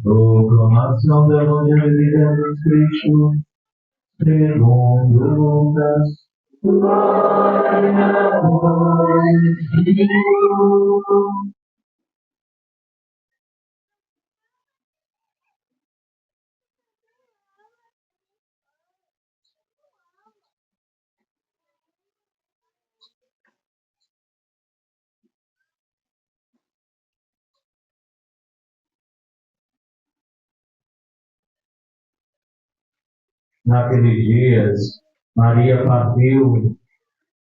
Proclamação do Evangelho de Jesus Cristo, segundo Lucas. Glória a vós, Senhor. Naqueles dias, Maria partiu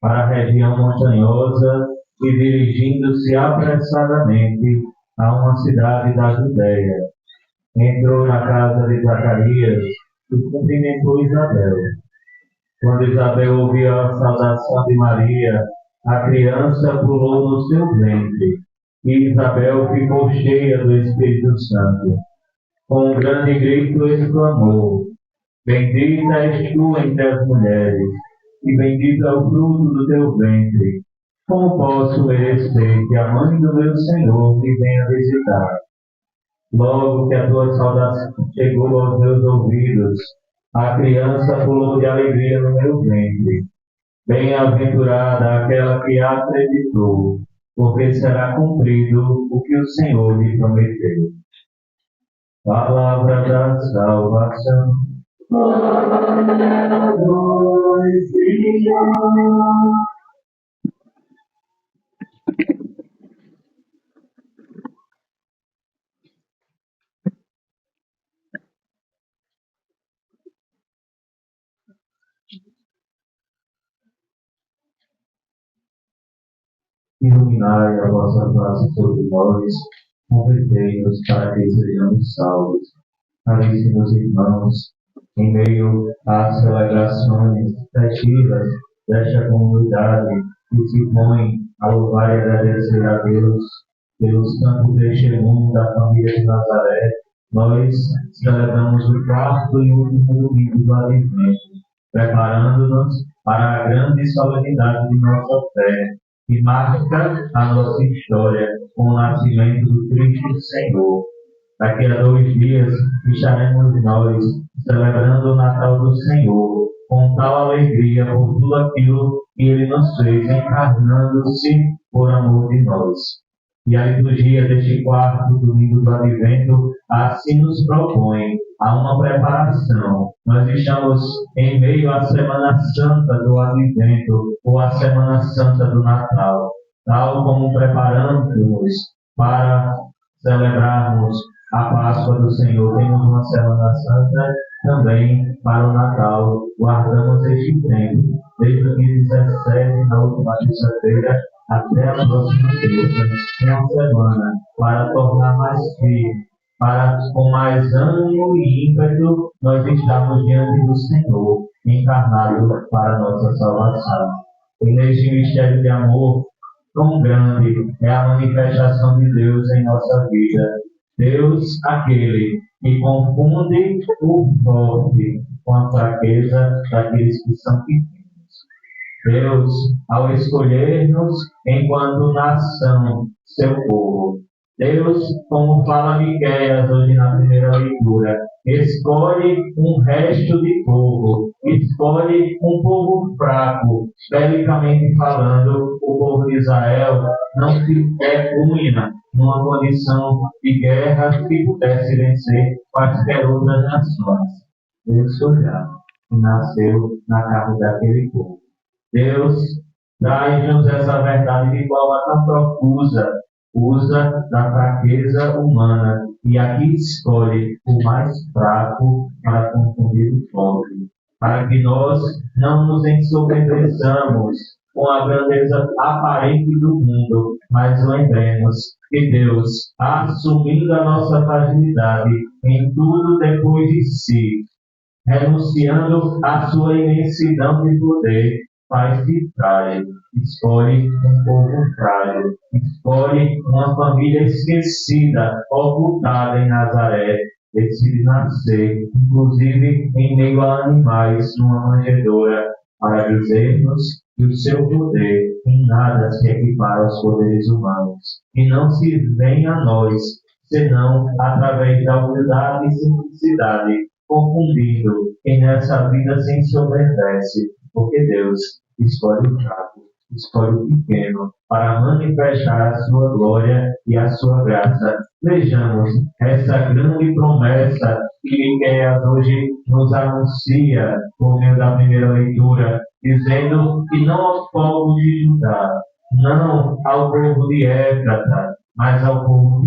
para a região montanhosa e, dirigindo-se apressadamente a uma cidade da Judéia, entrou na casa de Zacarias e cumprimentou Isabel. Quando Isabel ouviu a saudação de Maria, a criança pulou no seu ventre, e Isabel ficou cheia do Espírito Santo. Com um grande grito exclamou: Bendita és tu entre as mulheres, e bendito é o fruto do teu ventre. Como posso merecer que a mãe do meu Senhor me venha visitar? Logo que a tua saudação chegou aos meus ouvidos, a criança pulou de alegria no meu ventre. Bem-aventurada aquela que acreditou, porque será cumprido o que o Senhor lhe prometeu. Palavra da salvação. Glória a vós, Senhor. Iluminai a vossa face sobre nós, convertei-nos para que sejamos salvos. Caríssimos irmãos, em meio às celebrações festivas desta comunidade que se põe a louvar e agradecer a Deus pelos tantos testemunhos da família de Nazaré, nós celebramos o quarto e último domingo do Advento, preparando-nos para a grande solenidade de nossa fé, que marca a nossa história com o nascimento do Cristo Senhor. Daqui a 2 dias estaremos nós celebrando o Natal do Senhor, com tal alegria por tudo aquilo que Ele nos fez, encarnando-se por amor de nós. E a liturgia deste quarto domingo do Advento assim nos propõe a uma preparação. Nós estamos em meio à Semana Santa do Advento, ou à Semana Santa do Natal, tal como preparando-nos para celebrarmos a Páscoa do Senhor. Temos uma Semana Santa também para o Natal. Guardamos este tempo, desde o dia 17, na última terça-feira, até a próxima terça, uma semana, para tornar mais firme, para com mais ânimo e ímpeto nós estamos diante do Senhor, encarnado para a nossa salvação. E neste mistério de amor tão grande é a manifestação de Deus em nossa vida. Deus, aquele que confunde o forte com a fraqueza daqueles que são pequenos. Deus, ao escolher-nos enquanto nação, seu povo. Deus, como fala Miqueias hoje na primeira leitura, escolhe um resto de povo, escolhe um povo fraco. Belicamente falando, o povo de Israel não se punha numa condição de guerra que pudesse vencer quaisquer outras nações. Deus foi já e nasceu na carne daquele povo. Deus traz-nos essa verdade de forma tão profusa, usa da fraqueza humana e aqui escolhe o mais fraco para confundir o forte, para que nós não nos ensoberbeçamos com a grandeza aparente do mundo, mas lembremos que Deus, assumindo a nossa fragilidade em tudo depois de si, renunciando à sua imensidão de poder, faz-se frágil, escolhe um povo frágil, escolhe uma família esquecida, ocultada em Nazaré, decide nascer, inclusive em meio a animais, numa manjedoura, para dizer-nos e o seu poder em nada se equipara aos poderes humanos, e não se vem a nós, senão através da humildade e simplicidade, confundindo quem nessa vida se ensoberbece, porque Deus escolhe o fraco, escolhe o pequeno, para manifestar a sua glória e a sua graça. Vejamos essa grande promessa que Miqueias hoje nos anuncia por meio da primeira leitura, dizendo que não aos povos de Judá, não ao povo de Éfrata, mas ao povo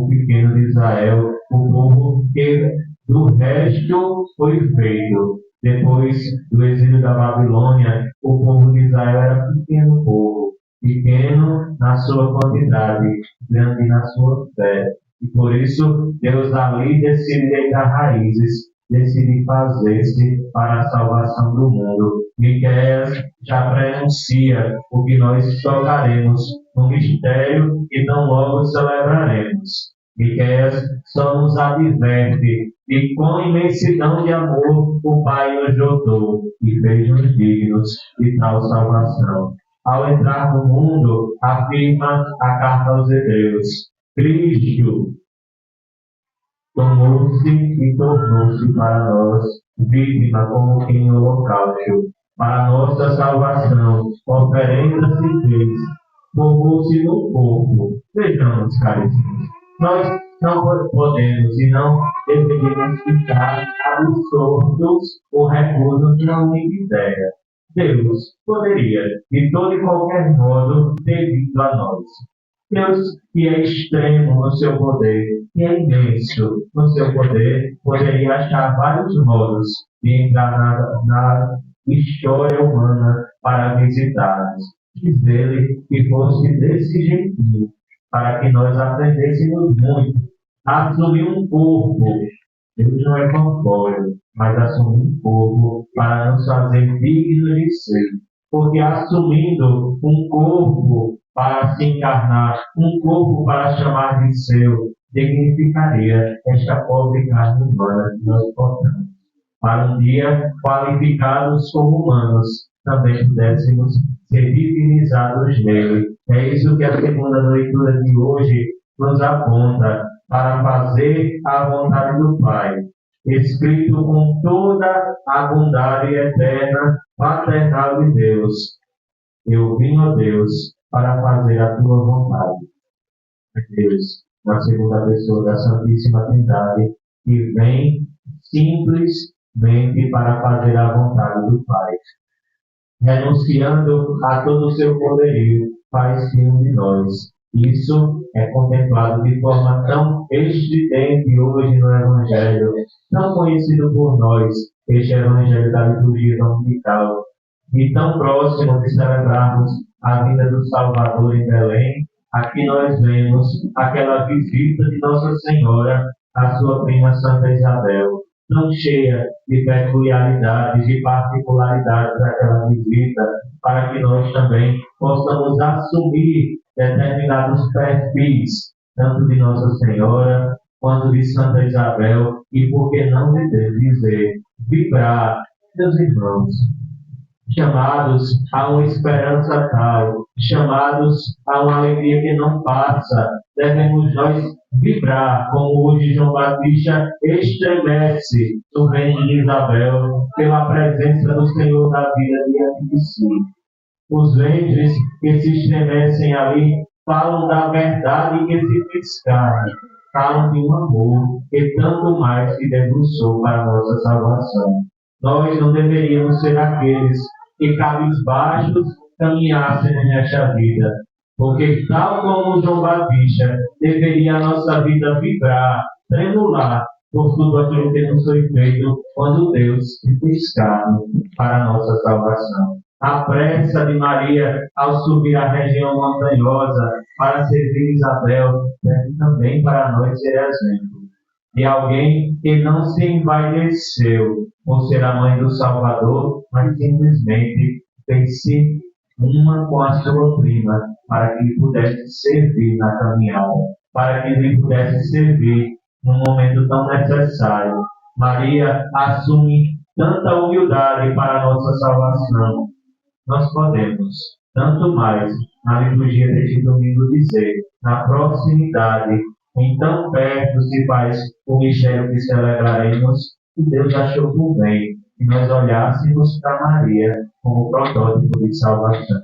pequeno de Israel, o povo que do resto foi feito. Depois do exílio da Babilônia, o povo de Israel era pequeno povo, pequeno na sua quantidade, grande na sua fé. E por isso, Deus ali decide deitar raízes, decide fazer-se para a salvação do mundo. Miqueias já prenuncia o que nós tocaremos no mistério e tão logo celebraremos. Miqueias só nos adverte de quão imensidão de amor o Pai nos dotou e fez-nos dignos de tal salvação. Ao entrar no mundo, afirma a carta aos Hebreus, Cristo tomou-se e tornou-se para nós vítima como que em holocausto. Para nossa salvação, oferenda se fez, formou-se no corpo. Vejamos, caríssimos, nós não podemos e não deveríamos ficar absortos ou reclusos na única ideia. Deus poderia, de todo e qualquer modo, ter vindo a nós. Deus, que é extremo no seu poder, que é imenso no seu poder, poderia achar vários modos de entrar na história humana para visitar-nos. Quis ele que fosse desse jeitinho, para que nós aprendêssemos muito a assumir um corpo. Deus não é corpóreo, mas assumir um corpo para nos fazer dignos de ser. Porque assumindo um corpo para se encarnar, um corpo para chamar de seu, dignificaria esta pobre carne humana que nós portamos. Para um dia, qualificados como humanos, também pudéssemos ser divinizados nele. É isso que a segunda leitura de hoje nos aponta, para fazer a vontade do Pai, escrito com toda a bondade eterna, paternal de Deus. Eu vim, ó Deus, para fazer a tua vontade. Deus, na segunda pessoa da Santíssima Trindade, que vem simplesmente para fazer a vontade do Pai. Renunciando a todo o seu poderio, faz-se um de nós. Isso é contemplado de forma tão estridente hoje no Evangelho, tão conhecido por nós, este Evangelho da liturgia dominical, e tão próximo de celebrarmos a vinda do Salvador em Belém. Aqui nós vemos aquela visita de Nossa Senhora à sua prima Santa Isabel, tão cheia de peculiaridades e particularidades daquela visita, para que nós também possamos assumir determinados perfis, tanto de Nossa Senhora quanto de Santa Isabel, e por que não dizer, vibrar, meus irmãos, chamados a uma esperança tal, chamados a uma alegria que não passa, devemos nós vibrar, como hoje João Batista estremece no reino de Isabel, pela presença do Senhor da vida diante de si. Os ventres que se estremecem ali falam da verdade que se fez carne, falam de um amor que tanto mais se debruçou para a nossa salvação. Nós não deveríamos ser aqueles que cabisbaixos caminhassem nesta vida, porque tal como João Batista, deveria a nossa vida vibrar, tremular por tudo aquilo que nos foi feito quando Deus se fez carne para a nossa salvação. A pressa de Maria ao subir a região montanhosa para servir Isabel deve também para nós ser exemplo de alguém que não se envaideceu por ser a mãe do Salvador, mas simplesmente fez-se uma com a sua prima, para que lhe pudesse servir na caminhada, para que lhe pudesse servir num momento tão necessário. Maria assume tanta humildade para a nossa salvação, nós podemos, tanto mais, na liturgia deste domingo, dizer, na proximidade, em tão perto se faz o mistério que celebraremos, que Deus achou por bem que nós olhássemos para Maria como protótipo de salvação.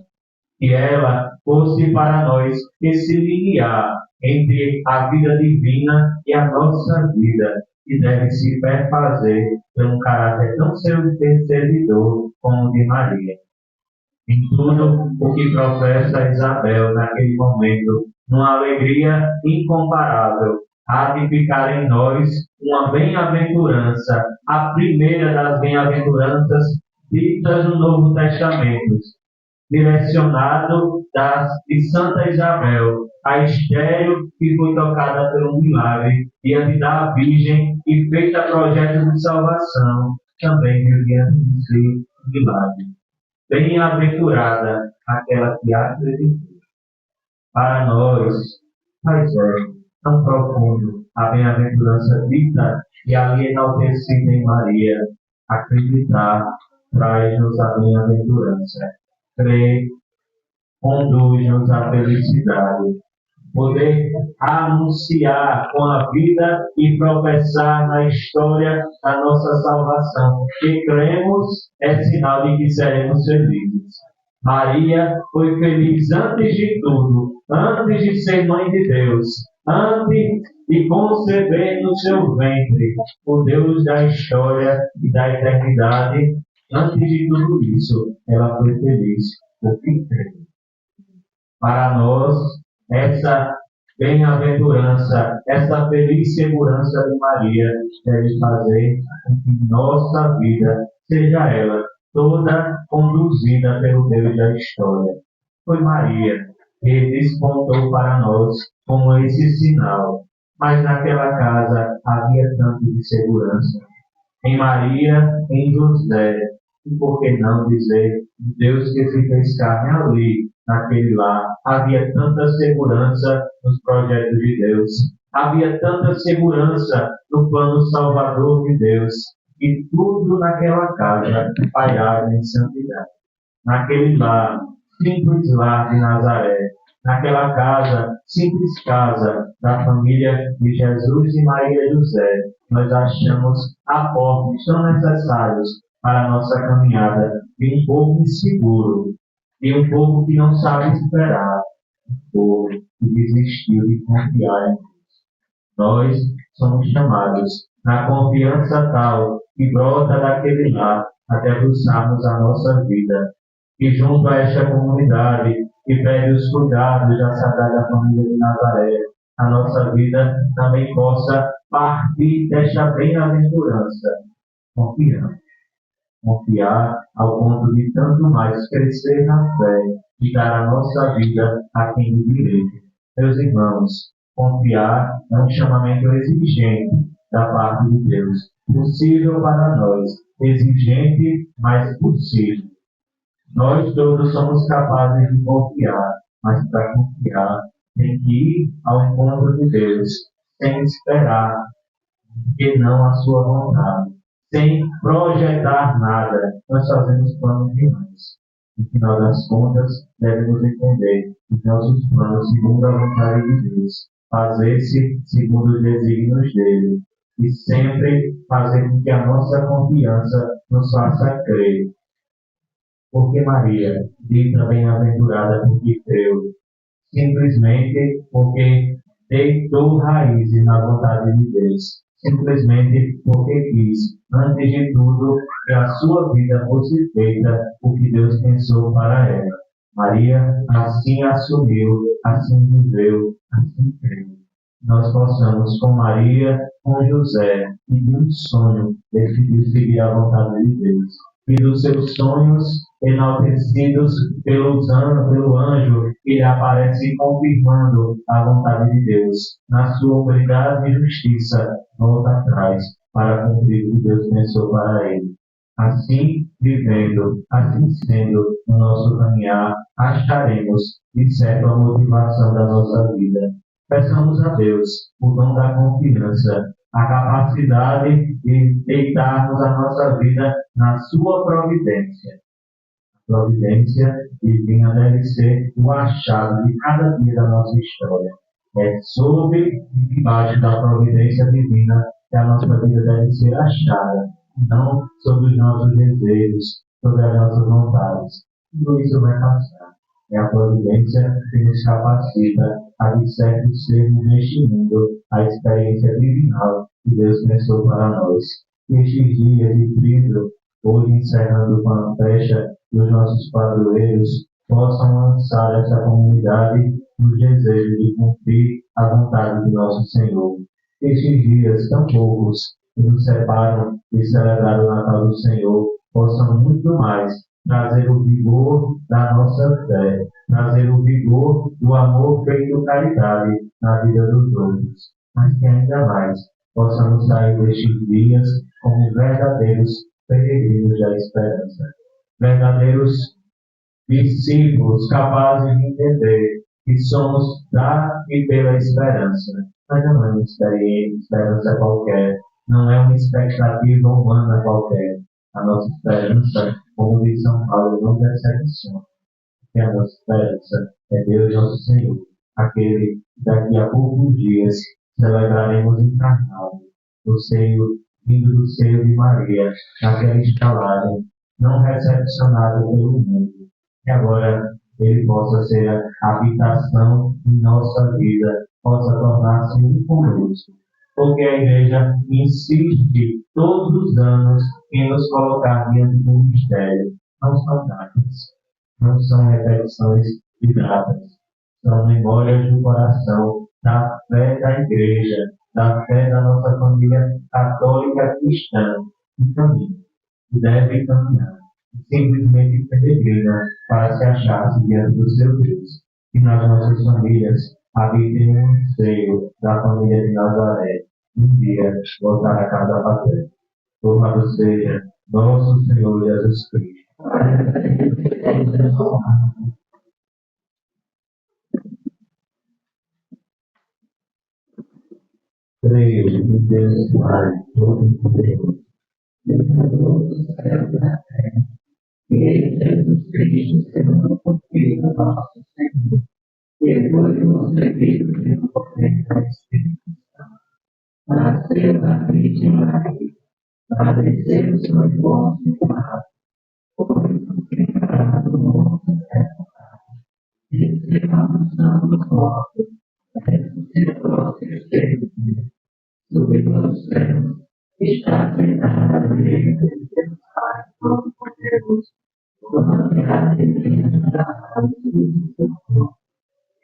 Que ela fosse para nós esse limiar entre a vida divina e a nossa vida, que deve se perfazer por um caráter tão servidor como o de Maria. Em tudo o que professa Isabel naquele momento, numa alegria incomparável, há de ficar em nós uma bem-aventurança, a primeira das bem-aventuranças ditas no Novo Testamento, direcionado de Santa Isabel, a estéril que foi tocada pelo milagre diante da Virgem e feita projeto de salvação, também viu diante de si o milagre. Bem-aventurada aquela que acreditou. Para nós, mas é tão profundo a bem-aventurança dita e ali enaltecida em Maria. Acreditar traz-nos a bem-aventurança. Crer conduz-nos à felicidade. Poder anunciar com a vida e professar na história a nossa salvação. Que cremos é sinal de que seremos felizes. Maria foi feliz antes de tudo, antes de ser mãe de Deus, antes de conceber no seu ventre o Deus da história e da eternidade. Antes de tudo isso, ela foi feliz porque creu. Para nós, essa bem-aventurança, essa feliz segurança de Maria deve fazer com que nossa vida seja ela toda conduzida pelo Deus da história. Foi Maria que despontou para nós como esse sinal, mas naquela casa havia tanto de segurança. Em Maria, em José, e por que não dizer Deus que se fez carne ali, naquele lar. Havia tanta segurança nos projetos de Deus. Havia tanta segurança no plano salvador de Deus. E tudo naquela casa pairava em santidade. Naquele lar, simples lar de Nazaré. Naquela casa, simples casa da família de Jesus e Maria José, nós achamos aportes tão necessários para a nossa caminhada de um povo inseguro, de um povo que não sabe esperar, um povo que desistiu de confiar em Deus. Nós somos chamados, na confiança tal que brota daquele lar, a debruçarmos a nossa vida. E junto a esta comunidade, que pede os cuidados da Sagrada Família de Nazaré, a nossa vida também possa partir desta bem-aventurança, confiando. Confiar ao ponto de tanto mais crescer na fé e dar a nossa vida a quem de direito. Meus irmãos, confiar é um chamamento exigente da parte de Deus, possível para nós, exigente, mas possível. Nós todos somos capazes de confiar, mas para confiar tem que ir ao encontro de Deus, sem esperar que não a sua vontade, sem projetar nada. Nós fazemos planos demais. No final das contas, devemos entender os nossos planos segundo a vontade de Deus, fazer-se segundo os desígnios dele, e sempre fazer com que a nossa confiança nos faça crer. Porque Maria, dita bem-aventurada porque creu, simplesmente porque deitou raízes na vontade de Deus, simplesmente porque quis, antes de tudo, que a sua vida fosse feita o que Deus pensou para ela. Maria assim assumiu, assim viveu, assim creu. Nós possamos, com Maria, com José, e de um sonho, decidir seguir a vontade de Deus. E dos seus sonhos enaltecidos pelo anjo que aparece confirmando a vontade de Deus. Na sua humildade e justiça, volta atrás para cumprir o que Deus pensou para ele. Assim, vivendo, assim sendo, no nosso caminhar, acharemos, de certo, a motivação da nossa vida. Peçamos a Deus o dom da confiança, a capacidade de deitarmos a nossa vida na sua providência. Providência divina deve ser o achado de cada dia da nossa história. É sob e debaixo da providência divina que a nossa vida deve ser achada, não sobre os nossos desejos, sobre as nossas vontades. Tudo isso vai passar. É a providência que nos capacita a, de certo, sermos neste mundo a experiência divinal que Deus pensou para nós. Estes dias de brilho, hoje encerrando com a festa dos nossos padroeiros, possam lançar essa comunidade nos desejos de cumprir a vontade de nosso Senhor. Estes dias tão poucos que nos separam de celebrar o Natal do Senhor possam muito mais trazer o vigor da nossa fé, trazer o vigor do amor feito caridade na vida dos outros, mas que ainda mais possamos sair destes dias como verdadeiros peregrinos da esperança, verdadeiros discípulos capazes de entender que somos da e pela esperança, mas não é uma esperança qualquer, não é uma expectativa humana qualquer. A nossa esperança, como diz São Paulo, não decepciona, porque a nossa esperança é Deus nosso Senhor, aquele que daqui a poucos dias celebraremos encarnado, no seio, vindo do seio de Maria, naquela estalagem, não recepcionado pelo mundo, que agora ele possa ser a habitação de nossa vida, possa tornar-se um conosco. Porque a Igreja insiste todos os anos em nos colocar diante do mistério. Não são datas, não são repetições de datas, são memórias do coração, da fé da Igreja, da fé da nossa família católica cristã, que caminha, que deve caminhar, simplesmente peregrina para se achar-se diante do seu Deus. Que nas nossas famílias habitem um anseio da família de Nazaré, um dia voltar a casa paterna. Louvado seja nosso Senhor Jesus Cristo. Creio em Deus Pai, Todo-Poderoso, Criador do céu e da terra, e em Jesus Cristo, Senhor, Filho nosso Senhor, que foi concebido pelo poder da Espírito Santo, nasceu da Virgem Maria, padeceu sob Pôncio Pilato, foi crucificado, morto e sepultado, desceu à mansão dos mortos, ressuscitou ao terceiro dia, subiu aos céus, está sentado à direita de Deus Pai Todo-Poderoso, glória divina da paz e do socorro.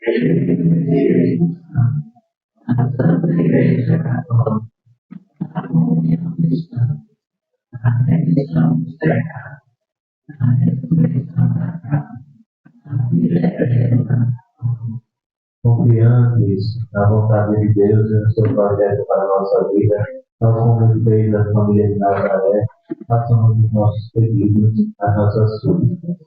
Espírito Santo, a Santa Igreja Católica, a comunhão cristã, a remissão dos pecados, a ressurreição da carne, a vida eterna. Confiantes na vontade de Deus e no seu projeto para a nossa vida, nós, como fez da família de Nazaré, façamos os nossos pedidos, as nossas súplicas.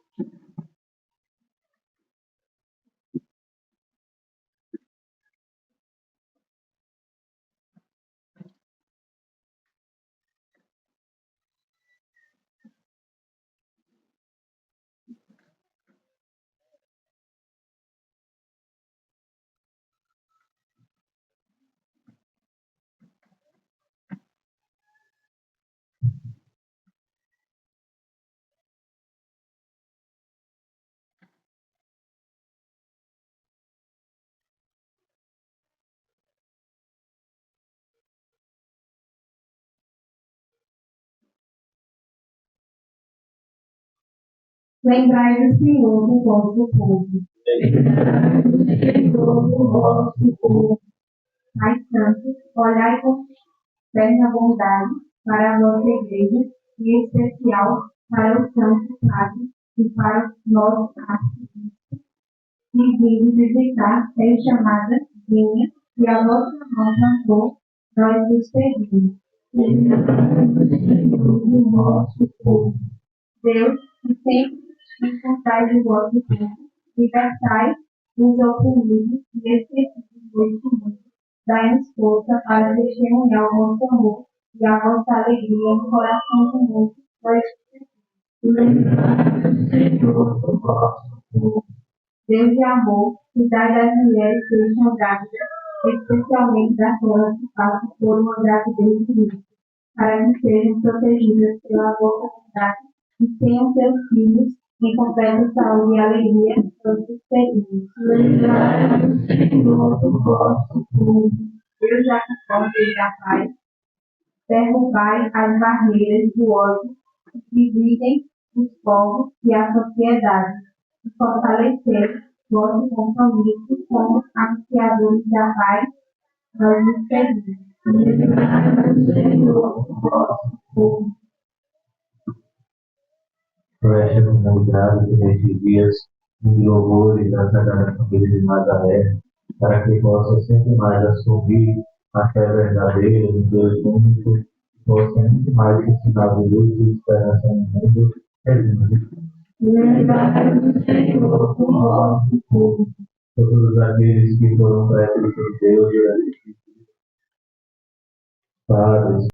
Lembrai do Senhor do vosso povo. Lembrai do Senhor do vosso povo. Pai Santo, olhai com eterna bondade para a vossa Igreja, e em especial para o Santo Padre e para nós arquibispos, que vive visitar esta amada vinha e a vossa mão plantou, nós vos pedimos. Lembrai do Senhor do vosso povo. Deus, que sempre encontrai o vosso povo, libertai os oprimidos e esquecidos deste mundo. Dai-nos força para testemunhar o vosso amor e a vossa alegria no coração do mundo. Lembrai-vos, Senhor, do vosso povo. Deus de amor, cuidai das mulheres que estão grávidas, especialmente daquelas que passam por uma gravidez de risco, para que sejam protegidas pela boa comunidade e tenham seus filhos em completa saúde e alegria todos seguidos. Lembrai-vos, Senhor, do vosso povo. Deus da concórdia e da paz, derrubai as barreiras do ódio que dividem os povos e a sociedade, e fortalecer vosso compromisso como anunciadores da paz, nós nos pedimos. Lembrai-vos, Senhor, do vosso povo. Por esta comunidade que nestes dias em louvores da Sagrada Família de Nazaré, para que possa sempre mais assumir a fé verdadeira do Deus único, possa muito mais ensinar de luz e esperança no mundo, pedimos. Lembrai-vos, Senhor, do vosso povo. Por todos aqueles que foram presos por Deus durante padres,